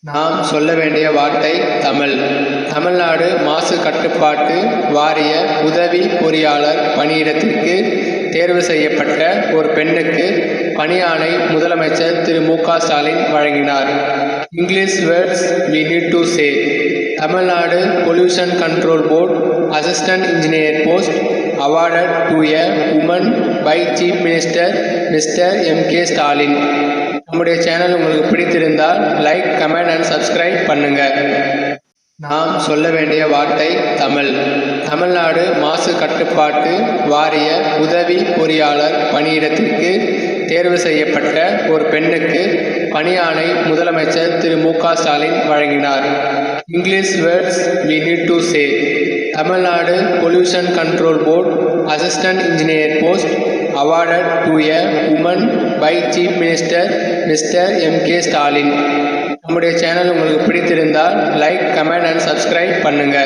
நாம் சொல்ல வேண்டிய வார்த்தை தமிழ். தமிழ்நாடு மாசு கட்டுப்பாட்டு வாரிய உதவி பொறியாளர் பணியிடத்திற்கு தேர்வு செய்யப்பட்ட ஒரு பெண்ணுக்கு பணியாணை முதலமைச்சர் திரு மு.க. ஸ்டாலின் வழங்கினார். English words we need to say. Tamil Nadu pollution control board assistant engineer post awarded to a woman by Chief Minister Mr. M.K. Stalin. நம்முடைய சேனல் உங்களுக்கு பிடித்திருந்தால் லைக், கமெண்ட் அண்ட் சப்ஸ்கிரைப் பண்ணுங்க. நாம் சொல்ல வேண்டிய வார்த்தை தமிழ். தமிழ்நாடு மாசு கட்டுப்பாட்டு வாரிய உதவி பொறியாளர் பணியிடத்திற்கு தேர்வு செய்யப்பட்ட ஒரு பெண்ணுக்கு பணியாணை முதலமைச்சர் திரு மு.க. ஸ்டாலின் வழங்கினார். English words we need to say. Tamil Nadu pollution control board assistant engineer post awarded to a woman by Chief Minister Mr. M.K. Stalin. நம்முடைய சேனல் உங்களுக்கு பிடித்திருந்தால் லைக், கமெண்ட் அண்ட் சப்ஸ்கிரைப் பண்ணுங்க.